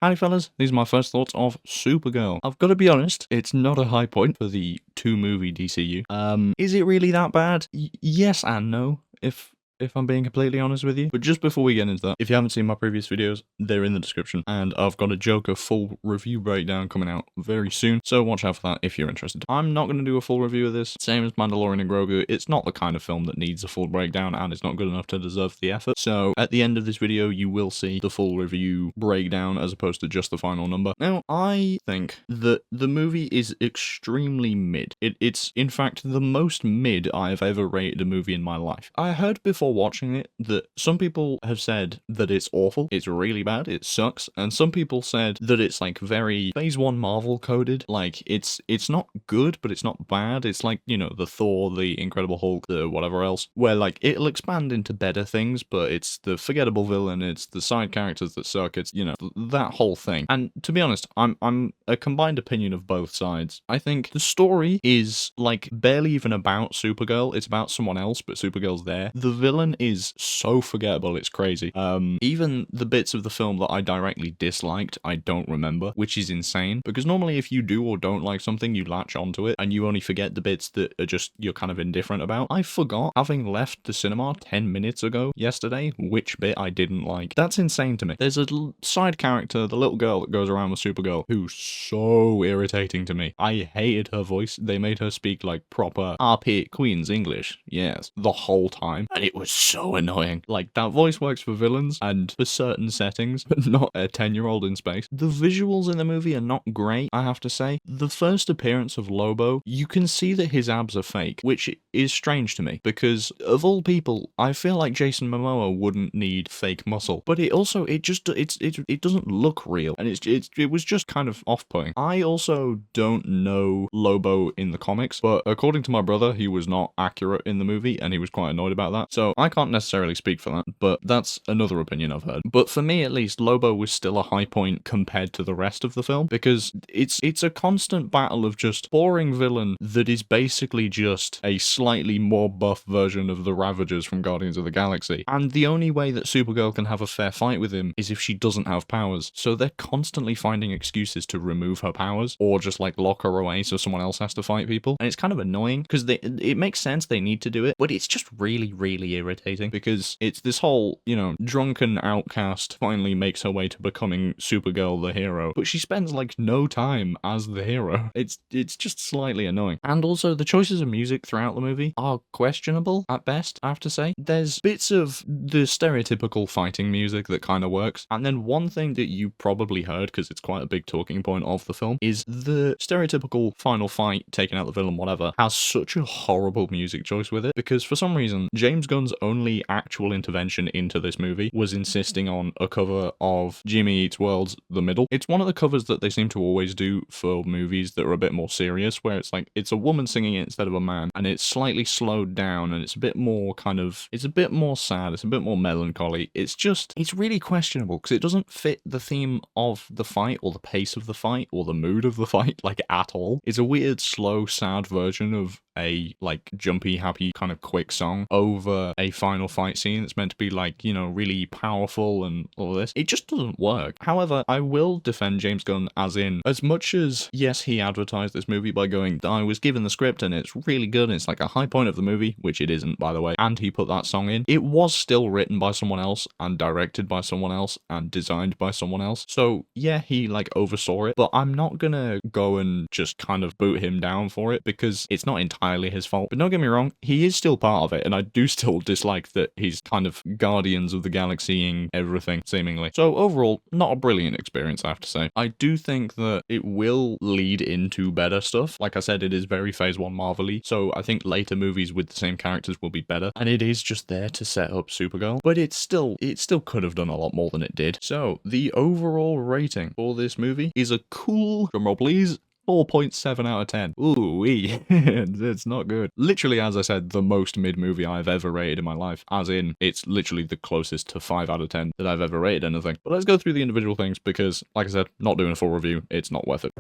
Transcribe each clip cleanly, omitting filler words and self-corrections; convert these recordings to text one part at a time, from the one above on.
Howdy fellas, these are my first thoughts of Supergirl. I've got to be honest, it's not a high point for the two-movie DCU. Is it really that bad? Yes and no, if I'm being completely honest with you. But just before we get into that, if you haven't seen my previous videos, they're in the description, and I've got a Joker full review breakdown coming out very soon, so watch out for that if you're interested. I'm not going to do a full review of this, same as Mandalorian and Grogu. It's not the kind of film that needs a full breakdown, and it's not good enough to deserve the effort. So at the end of this video, you will see the full review breakdown as opposed to just the final number. Now, I think that the movie is extremely mid. It's in fact the most mid I've ever rated a movie in my life. I heard before watching it that some people have said that it's awful, it's really bad, it sucks, and some people said that it's like very Phase 1 Marvel coded, like it's not good, but it's not bad. It's like, you know, the Thor, the Incredible Hulk, the whatever else, where like it'll expand into better things, but it's the forgettable villain, it's the side characters that suck, it's, you know, that whole thing. And to be honest, I'm a combined opinion of both sides. I think the story is like barely even about Supergirl, it's about someone else, but Supergirl's there. The villain is so forgettable, it's crazy. Even the bits of the film that I directly disliked, I don't remember, which is insane, because normally if you do or don't like something, you latch onto it, and you only forget the bits that are just, you're kind of indifferent about. I forgot, having left the cinema 10 minutes ago yesterday, which bit I didn't like. That's insane to me. There's a side character, the little girl that goes around with Supergirl, who's so irritating to me. I hated her voice. They made her speak like proper RP Queen's English, yes, the whole time, and it was so annoying. Like, that voice works for villains and for certain settings, but not a 10-year-old in space. The visuals in the movie are not great, I have to say. The first appearance of Lobo, you can see that his abs are fake, which is strange to me, because of all people, I feel like Jason Momoa wouldn't need fake muscle, but it also, it doesn't look real, and it was just kind of off-putting. I also don't know Lobo in the comics, but according to my brother, he was not accurate in the movie, and he was quite annoyed about that, so I can't necessarily speak for that, but that's another opinion I've heard. But for me, at least, Lobo was still a high point compared to the rest of the film, because it's a constant battle of just boring villain that is basically just a slightly more buff version of the Ravagers from Guardians of the Galaxy, and the only way that Supergirl can have a fair fight with him is if she doesn't have powers, so they're constantly finding excuses to remove her powers, or just like lock her away so someone else has to fight people, and it's kind of annoying, because it makes sense they need to do it, but it's just really, really irritating, because it's this whole, you know, drunken outcast finally makes her way to becoming Supergirl the hero, but she spends like no time as the hero. It's just slightly annoying. And also the choices of music throughout the movie are questionable at best, I have to say. There's bits of the stereotypical fighting music that kind of works, and then one thing that you probably heard, because it's quite a big talking point of the film, is the stereotypical final fight, taking out the villain, whatever, has such a horrible music choice with it, because for some reason, James Gunn's only actual intervention into this movie was insisting on a cover of Jimmy Eats World's The Middle. It's one of the covers that they seem to always do for movies that are a bit more serious, where it's like, it's a woman singing it instead of a man, and it's slightly slowed down, and it's a bit more kind of, it's a bit more sad, it's a bit more melancholy. It's just, it's really questionable, because it doesn't fit the theme of the fight, or the pace of the fight, or the mood of the fight, like, at all. It's a weird, slow, sad version of a like jumpy, happy kind of quick song over a final fight scene that's meant to be like, you know, really powerful and all this. It just doesn't work. However, I will defend James Gunn, as in, as much as, yes, he advertised this movie by going, I was given the script and it's really good and it's like a high point of the movie, which it isn't, by the way, and he put that song in, it was still written by someone else and directed by someone else and designed by someone else. So yeah, he like oversaw it, but I'm not gonna go and just kind of boot him down for it, because it's not entirely his fault. But don't get me wrong, he is still part of it, and I do still dislike that he's kind of Guardians of the Galaxy-ing everything, seemingly. So overall, not a brilliant experience, I have to say. I do think that it will lead into better stuff. Like I said, it is very Phase 1 Marvel-y, so I think later movies with the same characters will be better, and it is just there to set up Supergirl, but it still could have done a lot more than it did. So the overall rating for this movie is a cool, drumroll please, 4.7 out of 10. Ooh-wee. It's not good. Literally, as I said, the most mid-movie I've ever rated in my life. As in, it's literally the closest to 5 out of 10 that I've ever rated anything. But let's go through the individual things, because, like I said, not doing a full review, it's not worth it.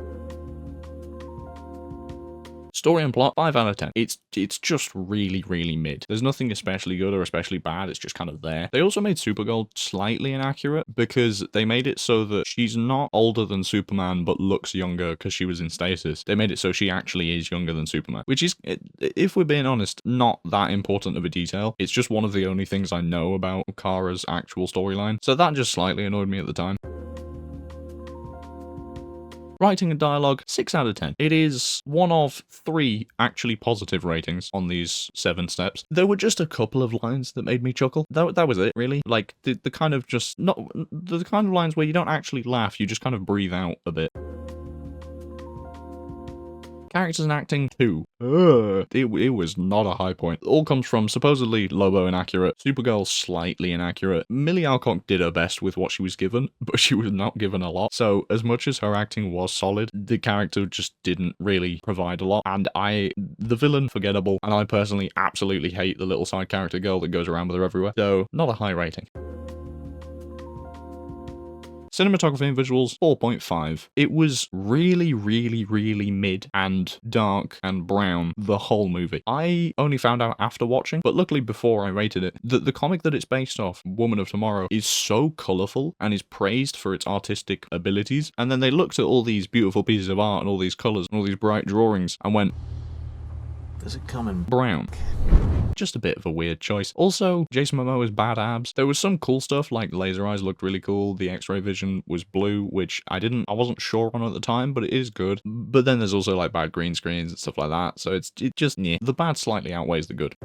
Story and plot, 5 out of 10. It's just really, really mid. There's nothing especially good or especially bad, it's just kind of there. They also made Supergirl slightly inaccurate because they made it so that she's not older than Superman but looks younger because she was in stasis. They made it so she actually is younger than Superman, which is, if we're being honest, not that important of a detail. It's just one of the only things I know about Kara's actual storyline, so that just slightly annoyed me at the time. Writing and dialogue, 6 out of 10. It is one of 3 actually positive ratings on these 7 steps. There were just a couple of lines that made me chuckle. That was it, really. Like, the kind of just, not, the kind of lines where you don't actually laugh, you just kind of breathe out a bit. Characters and acting, 2. It was not a high point. It all comes from supposedly Lobo inaccurate, Supergirl slightly inaccurate. Millie Alcock did her best with what she was given, but she was not given a lot. So as much as her acting was solid, the character just didn't really provide a lot. And the villain, forgettable, and I personally absolutely hate the little side character girl that goes around with her everywhere. So not a high rating. Cinematography and visuals, 4.5. It was really, really, really mid and dark and brown the whole movie. I only found out after watching, but luckily before I rated it, that the comic that it's based off, Woman of Tomorrow, is so colourful and is praised for its artistic abilities. And then they looked at all these beautiful pieces of art and all these colours and all these bright drawings and went, does it come in brown? Just a bit of a weird choice. Also, Jason Momoa's bad abs. There was some cool stuff, like laser eyes looked really cool, the X-ray vision was blue, which I wasn't sure on at the time, but it is good. But then there's also like bad green screens and stuff like that, so it just, yeah. The bad slightly outweighs the good.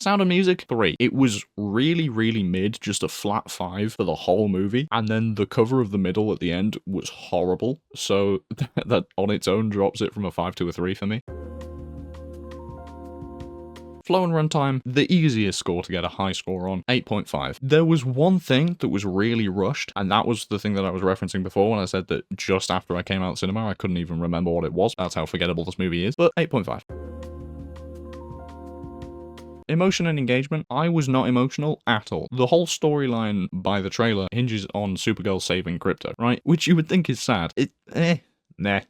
Sound and music, 3. It was really, really mid, just a flat 5 for the whole movie, and then the cover of the middle at the end was horrible, so that on its own drops it from a 5 to a 3 for me. Flow and runtime, the easiest score to get a high score on, 8.5. There was one thing that was really rushed, and that was the thing that I was referencing before when I said that just after I came out of the cinema, I couldn't even remember what it was. That's how forgettable this movie is, but 8.5. Emotion and engagement, I was not emotional at all. The whole storyline by the trailer hinges on Supergirl saving Krypto, right? Which you would think is sad. Nah.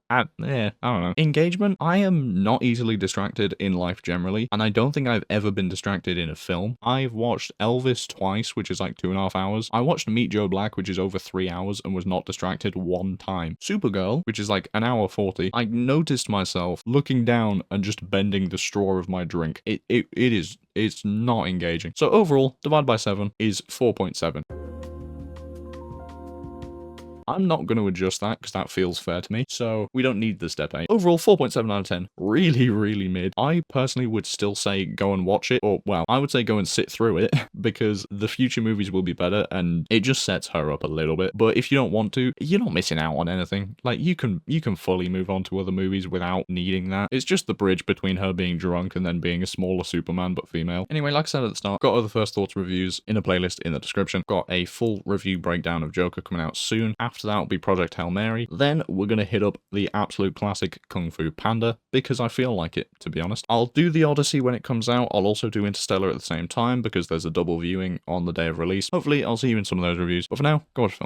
I don't know. Engagement, I am not easily distracted in life generally, and I don't think I've ever been distracted in a film. I've watched Elvis twice, which is like 2.5 hours. I watched Meet Joe Black, which is over 3 hours, and was not distracted one time. Supergirl, which is like 1 hour 40, I noticed myself looking down and just bending the straw of my drink. It's not engaging. So overall, divided by 7 is 4.7. I'm not going to adjust that because that feels fair to me, so we don't need the step 8. Overall, 4.7 out of 10. Really, really mid. I personally would still say go and watch it, or, well, I would say go and sit through it, because the future movies will be better, and it just sets her up a little bit. But if you don't want to, you're not missing out on anything. Like, you can fully move on to other movies without needing that. It's just the bridge between her being drunk and then being a smaller Superman, but female. Anyway, like I said at the start, got other First Thoughts reviews in a playlist in the description. Got a full review breakdown of Joker coming out soon. After that will be Project Hail Mary. Then we're going to hit up the absolute classic Kung Fu Panda, because I feel like it, to be honest. I'll do the Odyssey when it comes out. I'll also do Interstellar at the same time, because there's a double viewing on the day of release. Hopefully, I'll see you in some of those reviews. But for now, go watch film.